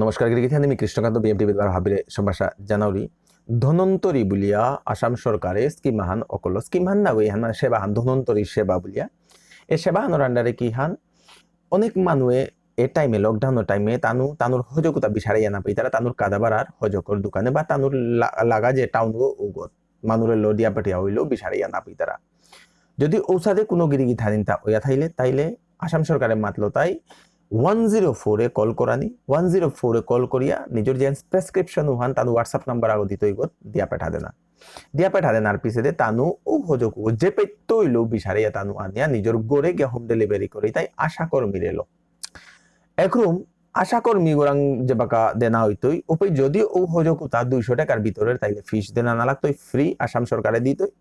নমস্কাৰ গিৰিগিথানি আমি কৃষ্ণকান্ত বিএমটি বিদ্যাৰ হাবিৰে সম্ভাষা জানাউলি ধনন্তৰী বুলিয়া আসাম চৰকাৰে স্কিমাহান অকল স্কিমাহান নাগৈ হান সেৱাহান ধনন্তৰী সেৱা বুলিয়া এই সেৱাহানৰ আণ্ডাৰে কি হান অনেক মানুহে এই টাইমে লকডাউনের টাইমে তানুর হজকতা বিচারে আনা পাই তারা তানুর কাদাবাড়ার হজকর দোকানে বা তানুর লাগা যে টাউন উগত মানুরে লডিয়া পাঠিয়া হইলেও বিচারে আনা পাই তারা যদি ঔষধে কোনো গিরিগিথানি তা ওয়া তাইলে আসাম সরকারে মাতলো তাই 104 কল কৰানি 104 কল করিয়া নিজের যে প্রেসক্রিপশন হান তানু হোয়াটসঅ্যাপ নাম্বার আগো দিত ইগত দিয়া পেঠা দেনার পিছনে তানু ও হজকু যে পেতো ইলো বিচারিয়া তানু আনিয়া নিজের গড়ে গিয়া হোম ডেলিভারি করি তাই আশা কর্মী রেলো একরুম আশা কর্মী গোরাং যে বাকা দেনা হইতই ওপই যদি ও হজকু তা 200 টাকার ভিতরে তাইলে ফিস দেনা না লাগতই ফ্রি আসাম সরকারে দিতই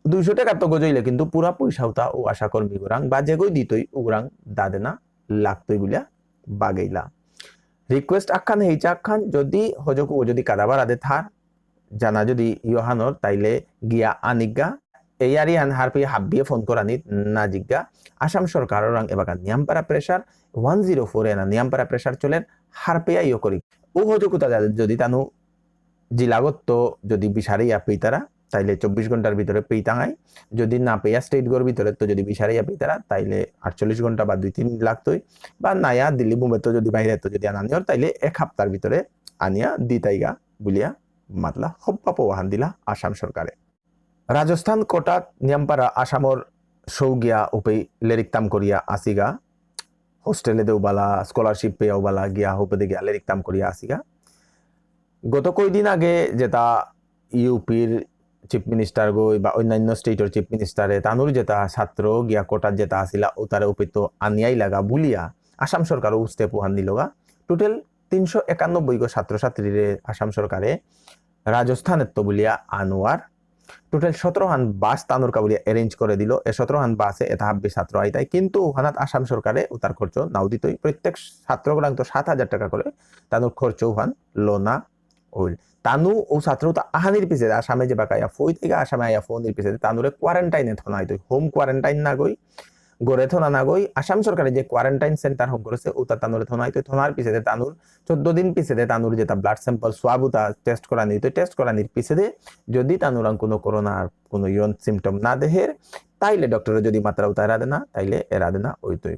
200 টাকা তো গজইলে কিন্তু পুরা পয়সা উতা ও আশা কর্মী গোরাং বা যেগই দিতই উগরাং দাদেনা লাগতই বুলিয়া বাগেইলা রিকোয়েস্ট আখান হেইচা আখান যদি হজকু যদি কাদাবার আদে থার জানা যদি ইহানর তাইলে গিয়া আনিগা এয়ারি আন হারপি হাবিয়ে ফোন করানি না জিজ্ঞা আসাম সরকার রং এবাকা নিয়ামপারা প্রেসার 104 এনা নিয়ামপারা প্রেসার চলেন হারপেয়া ইয় করি ও হজকু তা যদি তানু জিলাগত যদি বিচারিয়া পেইতারা তাইলে 24 ঘন্টার ভিতরে পেইতাঙাই যদি না পেয়া স্টেট গর ভিতরে তো যদি বিচারিয়া পেইতারা তাইলে 48 ঘন্টা বা 2-3 লাগতই বা নায়া দিল্লি মুম্বাই তো যদি বাইরে তো যদি আনানিয়র তাইলে এক সপ্তাহের ভিতরে আনিয়া দিতাইগা বুলিয়া মাতলা হব্বা পওয়াহান দিলা আসাম সরকারে রাজস্থান কোটাত নিয়ামপারা আসামর সৌগিয়া উপে লেরিকতাম করিয়া আসিগা হোস্টেলে দেওবালা স্কলারশিপ পেয়াওবালা গিয়া হোপে গিয়া লেরিকতাম করিয়া আসিগা গত কয়দিন আগে যেটা ইউপির চিফ মিনিস্টার গই বা অন্যান্য স্টেটর চিফ মিনিস্টারে তানুর যেটা ছাত্র গিয়া কোটার যেটা আসিলা ও তারে উপিত আনিয়াই লাগা বুলিয়া আসাম সরকারও উস্তে পোহান দিলগা টোটাল 391 গো ছাত্রছাত্রীরে আসাম সরকারে রাজস্থানের তো বুলিয়া আনোয়ার টোটাল 17 হান বাস তানুর কাবুলিয়া অ্যারেঞ্জ করে দিল এ 17 হান বাসে এটা হাব্বি ছাত্র আইতাই কিন্তু ওখানাত আসাম সরকারে উতার খরচ নাও দিতই প্রত্যেক ছাত্রগুলাং তো 7,000 টাকা করে তানুর খরচ ওখান লোনা হইল তানু ও ছাত্র আহানির পিছে আসামে যে বাকাইয়া ফই থেকে আসামে আইয়া ফোনের পিছে তানুরে কোয়ারেন্টাইনে থনাই তুই হোম কোয়ারেন্টাইন না গই গড়ে থনা না গই আসাম সরকারে যে কোয়ারেন্টাইন সেন্টার হোম করেছে ওটা তানুরে থনাই তুই থনার পিছে তানুর 14 দিন পিছে তানুর যেটা ব্লাড স্যাম্পল সোয়াব উতা টেস্ট করা নিত টেস্ট করা নির পিছে যদি তানুরাং কোনো করোনার কোনো ইয়ন সিমটম না দেহের তাইলে ডক্টরে যদি মাত্রা উতা এরা দেনা তাইলে এরা দেনা ওই তুই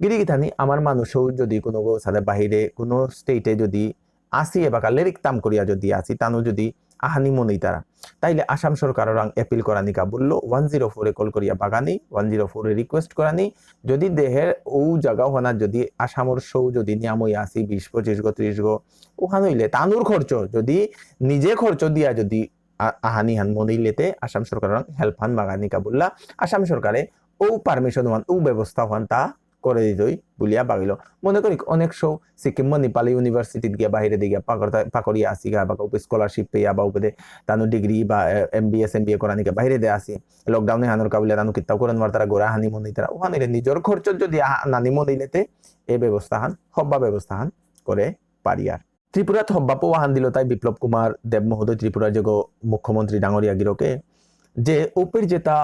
গিরিগিথানি আমার মানুষও যদি কোনো সাথে বাহিরে কোনো স্টেটে যদি আসি এবাকা লেরিকতাম করিয়া যদি আসি তানু যদি আহানি মনেই তারা তাইলে আসাম সরকার রং এপিল করা নিকা বললো 104 কল করিয়া বাগানি 104 রিকোয়েস্ট করানি যদি দেহের ও জায়গা হনা যদি আসামর সৌ যদি নিয়ামই আসি 20-25 গো 30 গো ওখান হইলে তানুর খরচ যদি নিজে খরচ দিয়া যদি আহানি হান মনেই লেতে আসাম সরকার রং হেল্প হান বাগানিকা বললা আসাম সরকারে ও পারমিশন হন ও ব্যবস্থা হন তা করে দিতই বুলিয়া বাগিল মনে করি অনেক শো সিকিম মণিপাল ইউনিভার্সিটিত গিয়া বাহিরে দিকে পাকড়িয়া আসি গা বা স্কলারশিপ পেয়া বা উপদে তানু ডিগ্রি বা MBA করা নিকে বাহিরে দে আসি লকডাউনে হানুর কাবিলা তানু কিতাব করেন মার তারা গোড়া হানি মনে তারা ওখানে নিজের খরচ যদি নানি মনে দিলেতে এই ব্যবস্থা হান হব্বা ব্যবস্থা হান করে পারি আর ত্রিপুরাত হব্বা পোহান দিল তাই বিপ্লব কুমার দেব মহোদয় ত্রিপুরার যে মুখ্যমন্ত্রী ডাঙরিয়া গিরকে যে উপের যেটা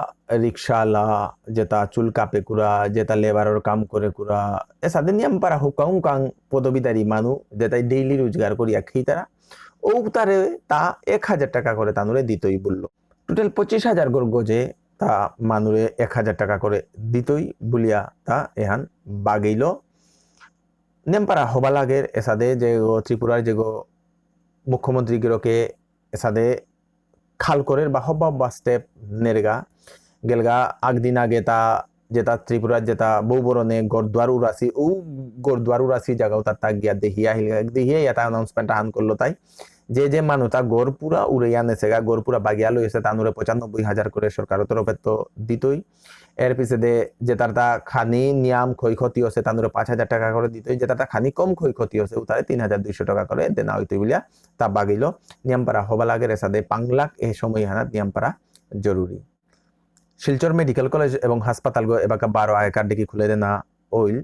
রিক্সাওয়ালা যেটা চুল কাপে কুরা যেটা লেবারের কাম করে কুরা এ সাথে নিয়ম পারা হুকাং পদবীদারি মানুষ যেটা ডেইলি রোজগার করিয়া খেয়ে তারা ও তারে তা 1,000 টাকা করে তানুরে দিতই বললো টোটাল 25,000 গজে তা মানুরে 1,000 টাকা করে দিতই বলিয়া তা এহান বাগেইল নেমপারা হবা লাগের এসাদে যে ত্রিপুরার যে মুখ্যমন্ত্রী গিরকে এসাদে খাল করে বা হব্বা স্টেপ নেরগা গেলগা আগদিন আগে তা যেটা ত্রিপুরার যেটা বৌবরণে গড়দুয়ার উড়াসি ও গড়দুয়ার উড়াসি জায়গাও তার গিয়া দেখিয়া এটা অ্যানাউন্সমেন্ট আন করলো তাই যে মানুষ তা গড় পুরা উড়াইয়া নেছে গা গড় পুরা বাগিয়া লইছে তানুরে 95,000 করে সরকারের তরফে তো দিতই এর পিছে যে তার তা খানি নিয়াম ক্ষয়ক্ষতি হচ্ছে তানুরে 5,000 টাকা করে দিতই যেটা তা খানি কম ক্ষয়ক্ষতি হচ্ছে তারে 3,200 টাকা করে দেনা হইতে বলিয়া তা বাগিল নিয়ামপাড়া হবা লাগে রেসাদে 5 লাখ এই সময় হানাত নিয়ামপাড়া জরুরি শিলচর মেডিকেল কলেজ এবং হাসপাতাল গো এবাকা 12 আয়কার দিকে খুলে দেনা ওইল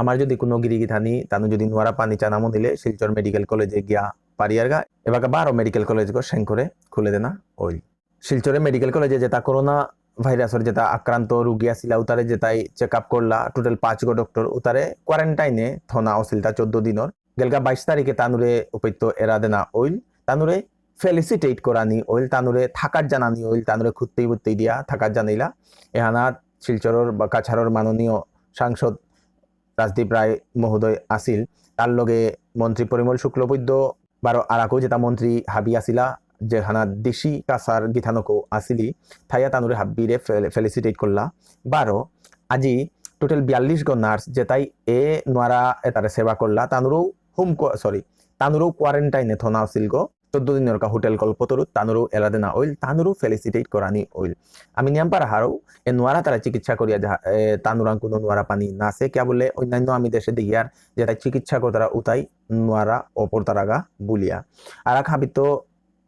আমার যদি কোনো গিরিগিথানি তানু যদি নোয়ারা পানি চানামো দিলে শিলচর মেডিকেল কলেজে গিয়া পারিয়ারগা এবাকা 12 মেডিকেল কলেজ গো সেং করে খুলে দেনা ওইল শিলচরে মেডিকেল কলেজে যেটা করোনা ভাইরাসের যেটা আক্রান্ত রোগী আসিলা উতারে যেটাই চেক আপ করলা টোটাল 5 গো ডক্টর উতারে কোয়ারেন্টাইনে থনা অসিলতা 14 দিনের গেলগা 22 তারিখে তানুরে উপৈত্য এরাদেনা ওইল তানুরে ফেলিসিটেট করানি ওইল তানুরে থাকার জানানি ওইল তানুরে খুঁজতেই বুঝতেই দিয়া থাকার জানাইলা এহানাত শিলচরর বা কাছাড়র মাননীয় সাংসদ রাজদীপ রায় মহোদয় আসিল তার লগে মন্ত্রী পরিমল শুক্লবৈদ্য বারো আরাকো যেটা মন্ত্রী হাবি আসিলা যেখানা দেশি কাছার গীতানকো আসিলি থাইয়া তানুরে হাব্বিরে ফেলিসিটেট করলা বারো আজি টোটাল 42 গ নার্স যেটাই এ নোয়ারা এটারে সেবা করলা তানুরও তানুরও কোয়ারেন্টাইনে থনা আছিল গো 14 দিনের হোটেল কল্পতরু তানুরও এলাদেনা ওইল তানুরও ফেলিসিটেট করানি ওইল আমি নিয়ামপার হারও এ নোয়ারা তারা চিকিৎসা করিয়া তানুরাং কোনো নোয়ারা পানি নাছে কে বলে অন্যান্য আমি দেশে দেখিয়ার যেটা চিকিৎসা করে তারা উতাই নোয়ারা অপর তারাগা বুলিয়া আর হাবিত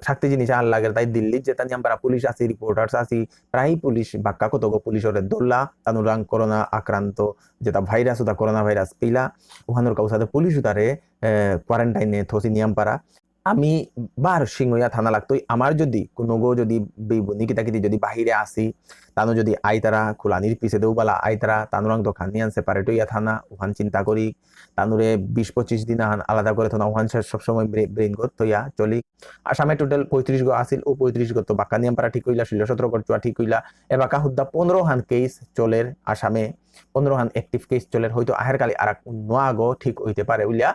শক্তি জিনিস আর লাগে তাই দিল্লি যেটা নিয়ে আমরা পুলিশ আছি রিপোর্টার্স আছি প্রায় পুলিশ বাক্কা কত পুলিশের দোল্লা তানুরাং করোনা আক্রান্ত যেটা ভাইরাস ওটা করোনা ভাইরাস পিলা ওখানোর কাউসাতে পুলিশ উতারে কোয়ারেন্টাইনে থসি নিয়ম পারা আমি বার সিংহইয়া থানা লাগতোই আমার যদি কোনো গো যদি নিকিতা কিতি যদি বাহিরে আসি তানো যদি আইতারা খুলানির পিছে দেও বালা আইতারা তানুরাং দোকান নিয়ে সেপারেট হইয়া থানা ওখান চিন্তা করি তানুরে 20-25 দিন আলাদা করে থানা ওখান সবসময় ব্রেন গত তৈয়া চলি আসামে টোটাল 35 গো আসিল ও 35 গত বাক্কা নিয়ম পারা ঠিক হইলা 16-17 গড় ঠিক হইলা এবাকা হুদ্দা 15 হান কেস চলের আসামে 15 হান অ্যাক্টিভ কেস চলের হয়তো আহের কালি আর নোয়া গো ঠিক হইতে পারে উলিয়া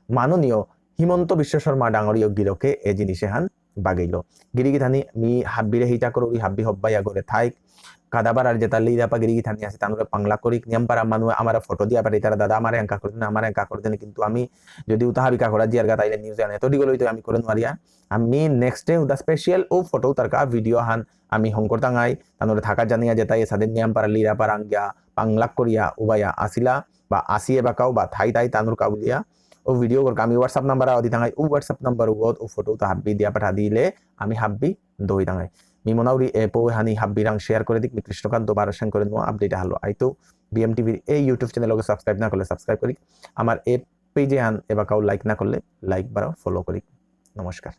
মাননীয় হিমন্ত বিশ্ব শর্মা ডাঙরীয় গিরকে এ জিনিসে হান বাগাইল গিরিগিথানি মি হাব্বিরে হিটা করো হাব্বি হব্বাইয়া করে থাইক কাদাবার আর যেটা লিরাপা গিরিগিথানি আছে তানুরে পাংলা করি নিয়ম পারা মানুষ আমার ফটো দিয়া পারি তারা দাদা আমার এঙ্কা করে দেন আমার এঙ্কা করে দেন কিন্তু আমি যদি উতাহা বিকা করা জিয়ার গা তাইলে নিউজ জানে তো দিগলই তো আমি করে নোয়ারিয়া আমি নেক্সট ডে উদা স্পেশাল ও ফটো তারকা ভিডিও হান আমি হংকর টাঙাই তানুরে থাকা জানিয়া যেতাই সাদের নিয়ম পারা লিরাপা রাঙ্গিয়া পাংলাক করিয়া উবাইয়া আসিলা বা আসিয়ে বাকাও বা থাই তাই তানুর কাবুলিয়া ও ভিডিও করকা আমি হোয়াটসঅ্যাপ নাম্বার আদি থাঙাই ও হোয়াটসঅ্যাপ নাম্বার ও ফটো তো হাব্বি দিয়া পাঠা দিলে আমি হাব্বি দই থাঙাই মি মনাউরি এপো হানি হাব্বি রাং শেয়ার করে দিক মি কৃষ্ণকান্ত বারসেন করে নো আপডেট হলো আইতো বিএমটিভির এই ইউটিউব চ্যানেলকে সাবস্ক্রাইব না করলে সাবস্ক্রাইব করি আমার এ পেজে হান এবাকাও লাইক না করলে লাইক বারাও ফলো করি নমস্কার।